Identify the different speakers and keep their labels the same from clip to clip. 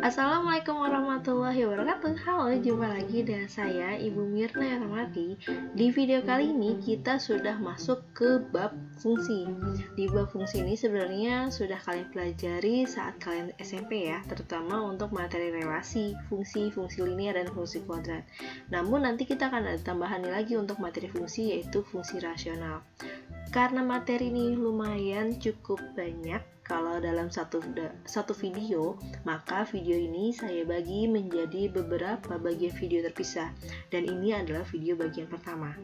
Speaker 1: Assalamualaikum warahmatullahi wabarakatuh. Halo, jumpa lagi dengan saya Ibu Mirna Rahmati. Di video kali ini kita sudah masuk ke bab fungsi. Di bab fungsi ini sebenarnya sudah kalian pelajari saat kalian SMP ya, terutama untuk materi relasi, fungsi linear dan fungsi kuadrat. Namun nanti kita akan ada tambahan lagi untuk materi fungsi, yaitu fungsi rasional. Karena materi ini lumayan cukup banyak, kalau dalam satu video, maka video ini saya bagi menjadi beberapa bagian video terpisah. Dan ini adalah video bagian pertama,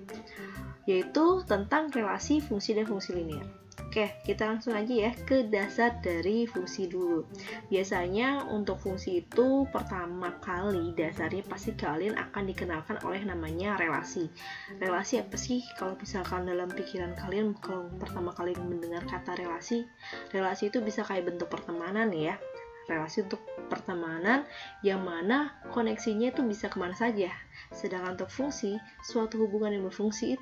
Speaker 1: yaitu tentang relasi fungsi dan fungsi linear. Oke, kita langsung aja ya ke dasar dari fungsi dulu. Biasanya untuk fungsi itu pertama kali dasarnya pasti kalian akan dikenalkan oleh namanya relasi. Relasi apa sih? Kalau misalkan dalam pikiran kalian, kalau pertama kali mendengar kata relasi itu bisa kayak bentuk pertemanan ya. Relasi untuk pertemanan yang mana koneksinya itu bisa kemana saja. Sedangkan untuk fungsi, suatu hubungan yang berfungsi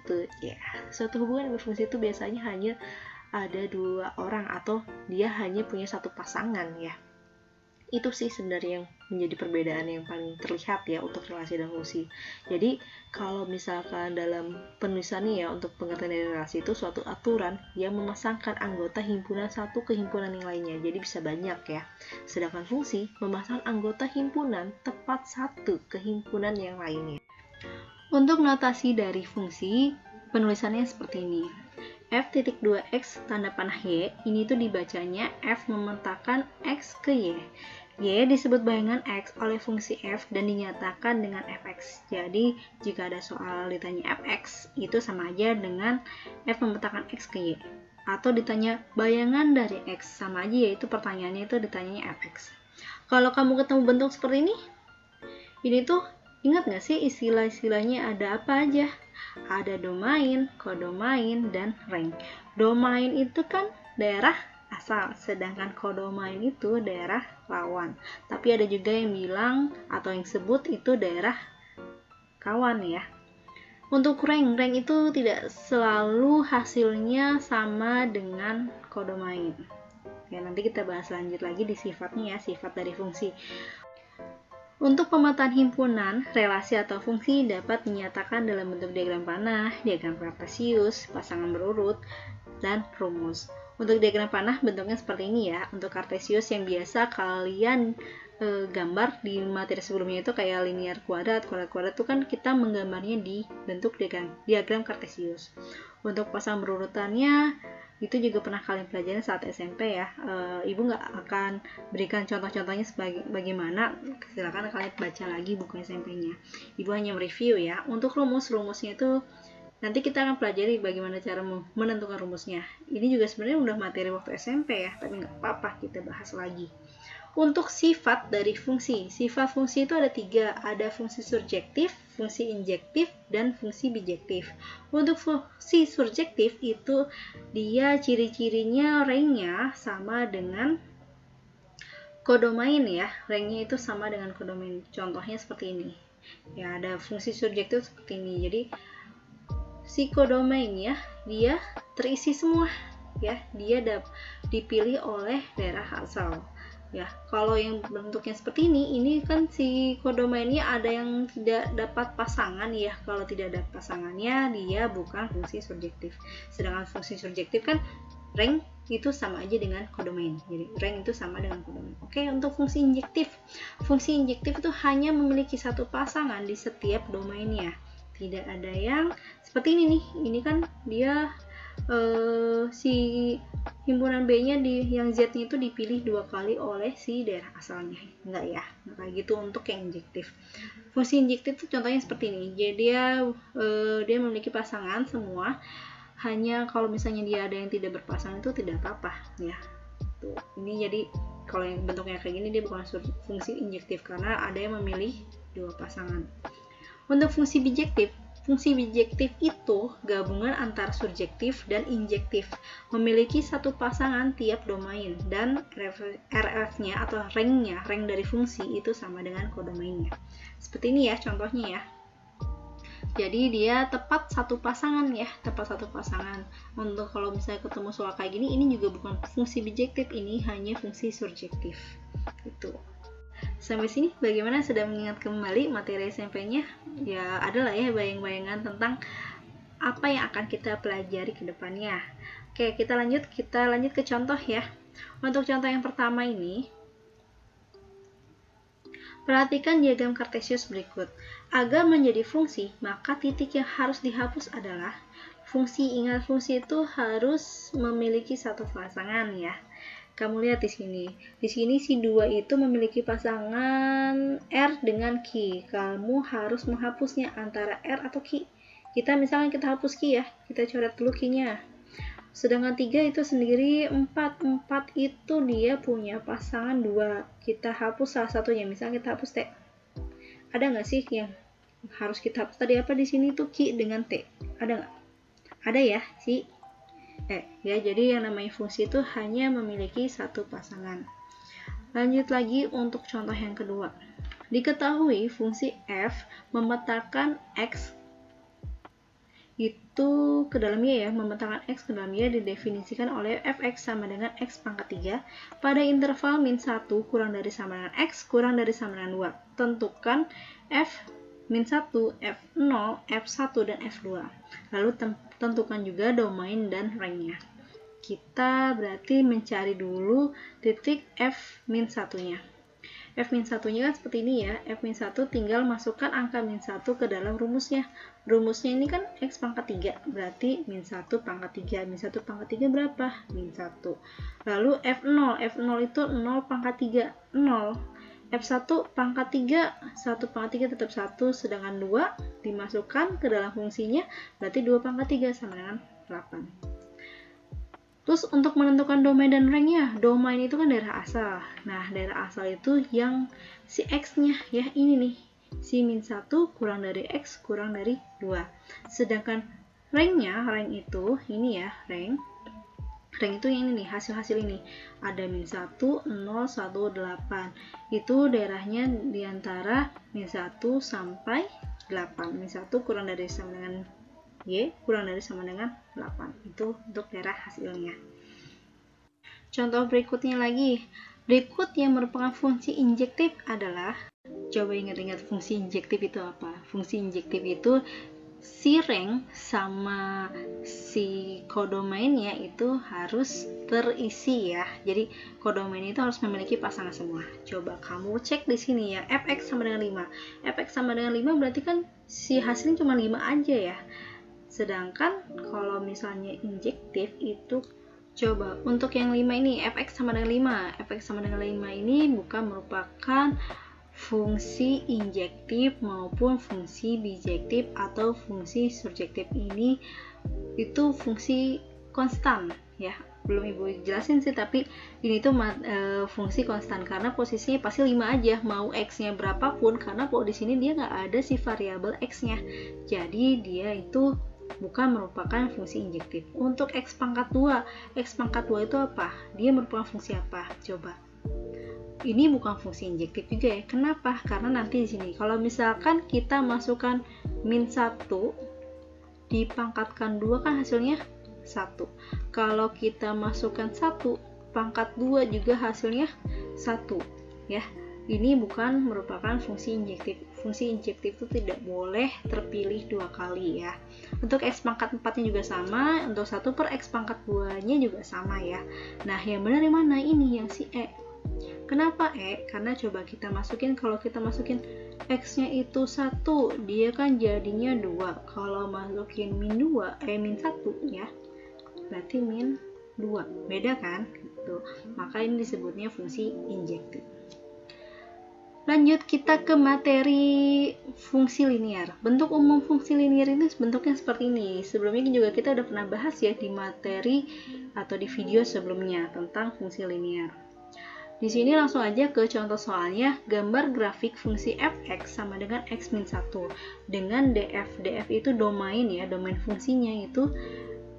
Speaker 1: itu biasanya hanya ada dua orang atau dia hanya punya satu pasangan ya. Itu sih sebenarnya yang menjadi perbedaan yang paling terlihat ya untuk relasi dan fungsi. Jadi kalau misalkan dalam penulisannya ya, untuk pengertian dari relasi itu suatu aturan yang memasangkan anggota himpunan satu ke himpunan yang lainnya, jadi bisa banyak ya. Sedangkan fungsi memasang anggota himpunan tepat satu ke himpunan yang lainnya. Untuk notasi dari fungsi, penulisannya seperti ini. F.2x tanda panah Y, ini tuh dibacanya F memetakan X ke Y. Y disebut bayangan X oleh fungsi F dan dinyatakan dengan Fx. Jadi, jika ada soal ditanya Fx, itu sama aja dengan F memetakan X ke Y. Atau ditanya bayangan dari X, sama aja, yaitu pertanyaannya itu ditanyanya Fx. Kalau kamu ketemu bentuk seperti ini tuh ingat nggak sih istilah-istilahnya ada apa aja? Ada domain, kodomain, dan rank. Domain itu kan daerah asal, sedangkan kodomain itu daerah lawan. Tapi ada juga yang bilang atau yang sebut itu daerah kawan ya. Untuk rank itu tidak selalu hasilnya sama dengan kodomain. Ya, nanti kita bahas lanjut lagi di sifatnya ya, sifat dari fungsi. Untuk pemetaan himpunan, relasi atau fungsi dapat dinyatakan dalam bentuk diagram panah, diagram kartesius, pasangan berurut, dan rumus. Untuk diagram panah bentuknya seperti ini ya. Untuk kartesius yang biasa kalian gambar di materi sebelumnya itu kayak linear kuadrat itu kan kita menggambarnya di bentuk diagram kartesius. Untuk pasangan berurutannya itu juga pernah kalian pelajari saat SMP ya. Ibu nggak akan berikan contoh-contohnya bagaimana, silakan kalian baca lagi buku SMP-nya. Ibu hanya mereview ya. Untuk rumusnya itu nanti kita akan pelajari bagaimana cara menentukan rumusnya. Ini juga sebenarnya udah materi waktu SMP ya, tapi nggak apa-apa, kita bahas lagi. Untuk sifat dari fungsi, sifat fungsi itu ada 3, ada fungsi surjektif, fungsi injektif, dan fungsi bijektif. Untuk fungsi surjektif itu dia ciri-cirinya ranknya sama dengan kodomain ya, ranknya itu sama dengan kodomain. Contohnya seperti ini. Ya, ada fungsi surjektif seperti ini. Jadi si kodomain ya, dia terisi semua ya, dia dipilih oleh daerah asal. Ya, kalau yang bentuknya seperti ini kan si kodomainnya ada yang tidak dapat pasangan ya. Kalau tidak ada pasangannya, dia bukan fungsi surjektif. Sedangkan fungsi surjektif kan rank itu sama aja dengan kodomain. Jadi rank itu sama dengan kodomain. Oke, untuk fungsi injektif. Fungsi injektif itu hanya memiliki satu pasangan di setiap domainnya. Tidak ada yang seperti ini nih. Ini kan dia si himpunan B-nya yang Z-nya itu dipilih 2 kali oleh si daerah asalnya. Enggak ya. Nah, kayak gitu untuk yang injektif. Fungsi injektif itu contohnya seperti ini. Jadi dia memiliki pasangan semua. Hanya kalau misalnya dia ada yang tidak berpasangan itu tidak apa-apa ya. Tuh, ini jadi kalau yang bentuknya kayak gini dia bukan fungsi injektif karena ada yang memilih 2 pasangan. Untuk fungsi bijektif itu gabungan antara surjektif dan injektif, memiliki satu pasangan tiap domain, dan RF-nya atau rank dari fungsi itu sama dengan kodomainnya. Seperti ini ya contohnya ya. Jadi dia tepat satu pasangan ya, Untuk kalau misalnya ketemu soal kayak gini, ini juga bukan fungsi bijektif, ini hanya fungsi surjektif. Itu. Sampai sini bagaimana, sudah mengingat kembali materi SMP-nya? Ya, adalah ya bayang-bayangan tentang apa yang akan kita pelajari ke depannya. Oke, kita lanjut ke contoh ya. Untuk contoh yang pertama ini, perhatikan diagram Kartesius berikut. Agar menjadi fungsi, maka titik yang harus dihapus adalah fungsi. Ingat, fungsi itu harus memiliki satu pasangan ya. Kamu lihat di sini. Di sini si 2 itu memiliki pasangan R dengan Q. Kamu harus menghapusnya antara R atau Q. Misalnya kita hapus Q ya. Kita coret dulu Q-nya. Sedangkan 3 itu sendiri 4 itu dia punya pasangan 2. Kita hapus salah satunya. Misalnya kita hapus T. Ada nggak sih yang harus kita hapus? Tadi apa di sini tuh Q dengan T? Ada nggak? Ada ya, si ya, jadi yang namanya fungsi itu hanya memiliki satu pasangan. Lanjut lagi untuk contoh yang kedua. Diketahui fungsi f memetakan x itu ke dalamnya ya, memetakan x ke dalamnya didefinisikan oleh fx sama dengan x pangkat 3 pada interval min 1 kurang dari sama dengan x kurang dari sama dengan 2. Tentukan f min 1, f0, f1, dan f2. Lalu tentukan juga domain dan range-nya. Kita berarti mencari dulu titik f min 1-nya. F min 1-nya kan seperti ini ya. F min 1 tinggal masukkan angka min 1 ke dalam rumusnya. Rumusnya ini kan x pangkat 3. Berarti min 1 pangkat 3. Min 1 pangkat 3 berapa? Min 1. Lalu f0. F0 itu 0 pangkat 3. 0. F1 pangkat 3, 1 pangkat 3 tetap 1, sedangkan 2 dimasukkan ke dalam fungsinya, berarti 2 pangkat 3 sama dengan 8. Terus untuk menentukan domain dan range-nya, domain itu kan daerah asal. Nah, daerah asal itu yang si X-nya, ya ini nih, si min 1 kurang dari X kurang dari 2. Sedangkan range-nya, range itu, ini ya, range itu yang ini nih, hasil-hasil ini. Ada min 1, 0, 1, 8. Itu daerahnya diantara min 1 sampai 8. Min 1 kurang dari sama dengan Y, kurang dari sama dengan 8. Itu untuk daerah hasilnya. Contoh berikutnya lagi. Berikut yang merupakan fungsi injektif adalah, coba ingat-ingat fungsi injektif itu apa? Fungsi injektif itu si range sama si kodomainnya itu harus terisi ya. Jadi kodomain itu harus memiliki pasangan semua. Coba kamu cek di sini ya, fx sama dengan 5. Fx sama dengan 5 berarti kan si hasilnya cuma 5 aja ya. Sedangkan kalau misalnya injektif itu, coba untuk yang 5 ini, fx sama dengan 5. Fx sama dengan 5 ini bukan merupakan fungsi injektif maupun fungsi bijektif atau fungsi surjektif. Ini itu fungsi konstan ya, belum ibu jelasin sih, tapi ini tuh fungsi konstan karena posisinya pasti 5 aja, mau x nya berapapun, karena di sini dia nggak ada si variabel x nya, jadi dia itu bukan merupakan fungsi injektif. Untuk x pangkat 2 itu apa? Dia merupakan fungsi apa? Coba. Ini bukan fungsi injektif juga ya. Kenapa? Karena nanti di sini kalau misalkan kita masukkan min 1 dipangkatkan 2 kan hasilnya 1. Kalau kita masukkan 1 pangkat 2 juga hasilnya 1 ya. Ini bukan merupakan fungsi injektif. Fungsi injektif itu tidak boleh terpilih 2 kali ya. Untuk x pangkat 4-nya juga sama, untuk 1 per x pangkat 2-nya juga sama ya. Nah, yang benar yang mana? Ini yang si E. Kenapa E? Karena coba kita masukin, kalau kita masukin X-nya itu 1, dia kan jadinya 2. Kalau masukin min 1 ya, berarti min 2. Beda kan? Gitu. Maka ini disebutnya fungsi injektif. Lanjut kita ke materi fungsi linear. Bentuk umum fungsi linear ini bentuknya seperti ini. Sebelumnya juga kita udah pernah bahas ya di materi atau di video sebelumnya tentang fungsi linear. Di sini langsung aja ke contoh soalnya, gambar grafik fungsi fx sama dengan x min 1 dengan df. df itu domain ya, domain fungsinya itu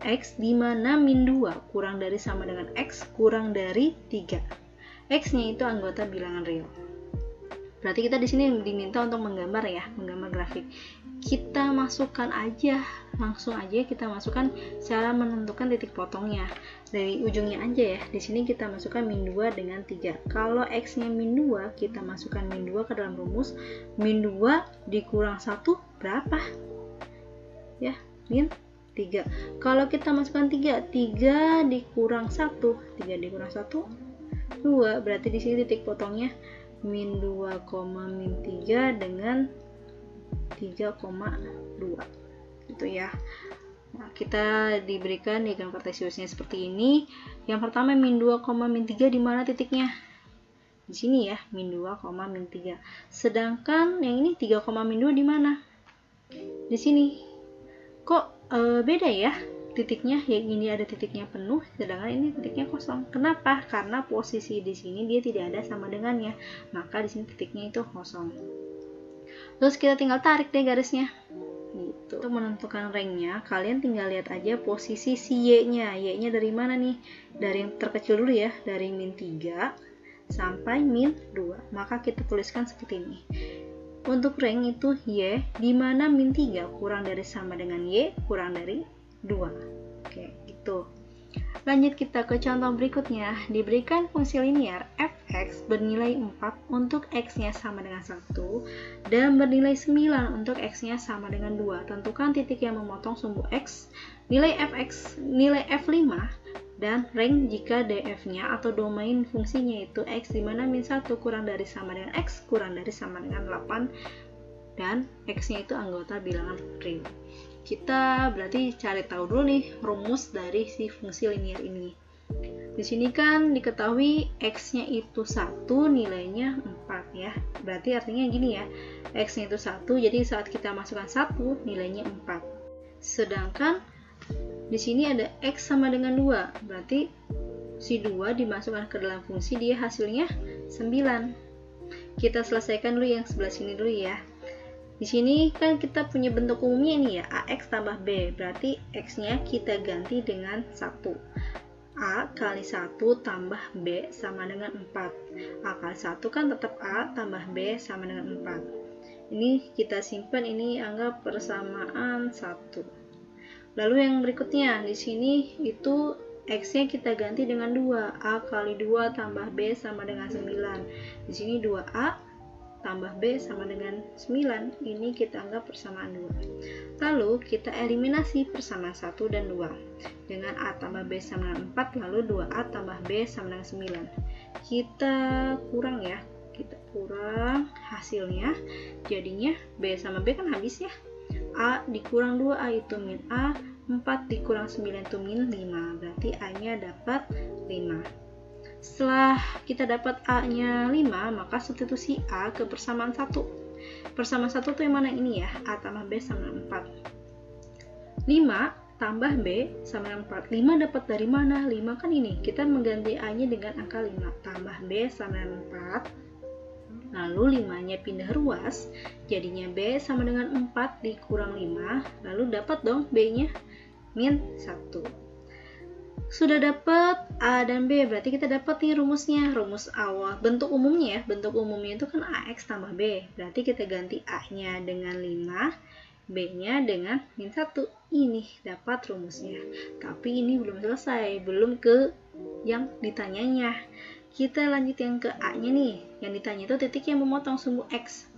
Speaker 1: x di mana min 2 kurang dari sama dengan x kurang dari 3. X-nya itu anggota bilangan real. Berarti kita di sini diminta untuk menggambar ya, menggambar grafik. kita masukkan aja, langsung aja kita masukkan cara menentukan titik potongnya. Dari ujungnya aja ya, di sini kita masukkan min 2 dengan 3. Kalau X-nya min 2, kita masukkan min 2 ke dalam rumus. Min 2 dikurang 1 berapa? Ya, min 3. Kalau kita masukkan 3 dikurang 1, 3 dikurang 1, 2. Berarti di sini titik potongnya min 2, min 3 dengan 3,2 gitu ya. Nah, kita diberikan diagram kartesiusnya seperti ini. Yang pertama min 2, min 3 di mana titiknya? Di sini ya, min 2, min 3. Sedangkan yang ini 3, min 2 di mana? Di sini. Kok beda ya titiknya? Yang ini ada titiknya penuh, sedangkan ini titiknya kosong. Kenapa? Karena posisi di sini dia tidak ada sama dengannya. Maka di sini titiknya itu kosong. Terus kita tinggal tarik deh garisnya. Gitu. Untuk menentukan ranknya, kalian tinggal lihat aja posisi si Y-nya. Y-nya dari mana nih? Dari yang terkecil dulu ya, dari min 3 sampai min 2. Maka kita tuliskan seperti ini. Untuk rank itu Y, di mana min 3 kurang dari sama dengan Y, kurang dari 2. Oke, gitu. Lanjut kita ke contoh berikutnya. Diberikan fungsi linear fx bernilai 4 untuk x-nya sama dengan 1 dan bernilai 9 untuk x-nya sama dengan 2. Tentukan titik yang memotong sumbu x, nilai fx, nilai f5, dan rank jika df-nya atau domain fungsinya itu x di mana min 1 kurang dari sama dengan x kurang dari sama dengan 8 dan x-nya itu anggota bilangan ring. Kita berarti cari tahu dulu nih rumus dari si fungsi linear ini. Di sini kan diketahui x-nya itu 1, nilainya 4 ya. Berarti artinya gini ya, x-nya itu 1, jadi saat kita masukkan 1, nilainya 4. Sedangkan di sini ada x sama dengan 2, berarti si 2 dimasukkan ke dalam fungsi, dia hasilnya 9. Kita selesaikan dulu yang sebelah sini dulu ya. Di sini kan kita punya bentuk umumnya nih ya, AX tambah B, berarti X-nya kita ganti dengan 1. A kali 1 tambah B sama dengan 4. A kali 1 kan tetap A tambah B sama dengan 4. Ini kita simpan, ini anggap persamaan 1. Lalu yang berikutnya, di sini itu X-nya kita ganti dengan 2. A kali 2 tambah B sama dengan 9. Di sini 2A tambah B sama dengan 9, ini kita anggap persamaan 2. Lalu kita eliminasi persamaan 1 dan 2 dengan A tambah B sama dengan 4, lalu 2A tambah B sama dengan 9. Kita kurang ya, kita kurang hasilnya, jadinya B sama B kan habis ya. A dikurang 2A itu min A, 4 dikurang 9 itu min 5, berarti A nya dapat 5. Setelah kita dapat A-nya 5, maka substitusi A ke persamaan 1. Persamaan 1 itu yang mana ini ya? A tambah B sama dengan 4. 5 tambah B sama dengan 4. 5 dapat dari mana? 5 kan ini. Kita mengganti A-nya dengan angka 5. Tambah B sama dengan 4. Lalu 5-nya pindah ruas. Jadinya B sama dengan 4 dikurang 5. Lalu dapat dong B-nya min 1. Sudah dapat A dan B, berarti kita dapat nih rumusnya, rumus awal. Bentuk umumnya ya, bentuk umumnya itu kan AX tambah B, berarti kita ganti A-nya dengan 5, B-nya dengan min 1. Ini dapat rumusnya. Tapi ini belum selesai, belum ke yang ditanyanya. Kita lanjut yang ke A-nya nih. Yang ditanya itu titik yang memotong sumbu X.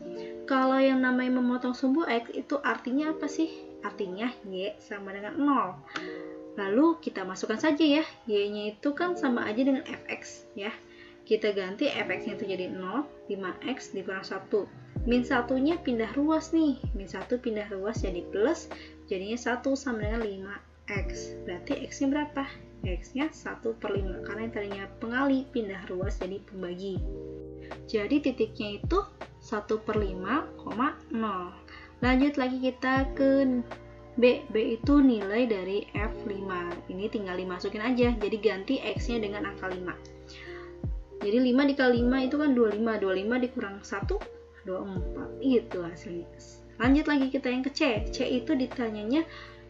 Speaker 1: Kalau yang namanya memotong sumbu X itu artinya apa sih? Artinya Y sama dengan 0. Lalu kita masukkan saja ya, Y-nya itu kan sama aja dengan Fx ya. Kita ganti Fx-nya itu jadi 0, 5x dikurang 1. Min 1-nya pindah ruas nih, min 1 pindah ruas jadi plus, jadinya 1 sama dengan 5x. Berarti x-nya berapa? X-nya 1/5, karena yang tadinya pengali pindah ruas jadi pembagi. Jadi titiknya itu 1/5,0. Lanjut lagi kita ke B itu nilai dari F5. Ini tinggal dimasukin aja. Jadi ganti X-nya dengan angka 5. Jadi 5 dikali 5 itu kan 25. 25 dikurang 1, 24. Itu hasilnya. Lanjut lagi kita yang ke C. C itu ditanyanya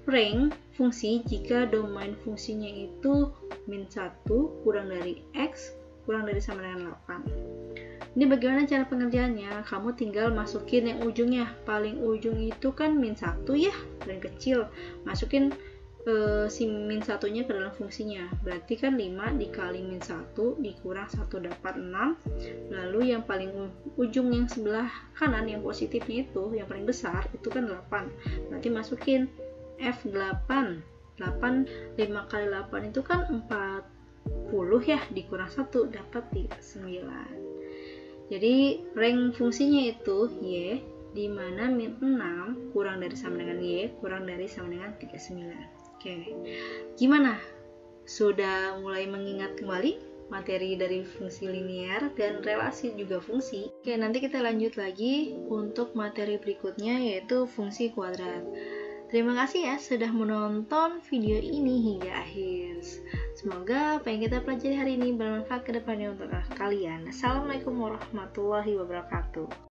Speaker 1: rank fungsi jika domain fungsinya itu min 1 kurang dari X kurang dari sama dengan 8. Ini bagaimana cara pengerjaannya? Kamu tinggal masukin yang ujungnya. Paling ujung itu kan min 1 ya, paling kecil. Masukin si min 1-nya ke dalam fungsinya. Berarti kan 5 dikali min 1 dikurang 1 dapat 6. Lalu yang paling ujung yang sebelah kanan yang positifnya itu, yang paling besar itu kan 8. Berarti masukin F8. 5 kali 8 itu kan 40 ya, dikurang 1 dapat 9. Jadi rank fungsinya itu Y, di mana min 6 kurang dari sama dengan Y kurang dari sama dengan 39. Oke, gimana? Sudah mulai mengingat kembali materi dari fungsi linear dan relasi juga fungsi? Oke, nanti kita lanjut lagi untuk materi berikutnya, yaitu fungsi kuadrat. Terima kasih ya sudah menonton video ini hingga akhir. Semoga apa yang kita pelajari hari ini bermanfaat ke depannya untuk kalian. Assalamualaikum warahmatullahi wabarakatuh.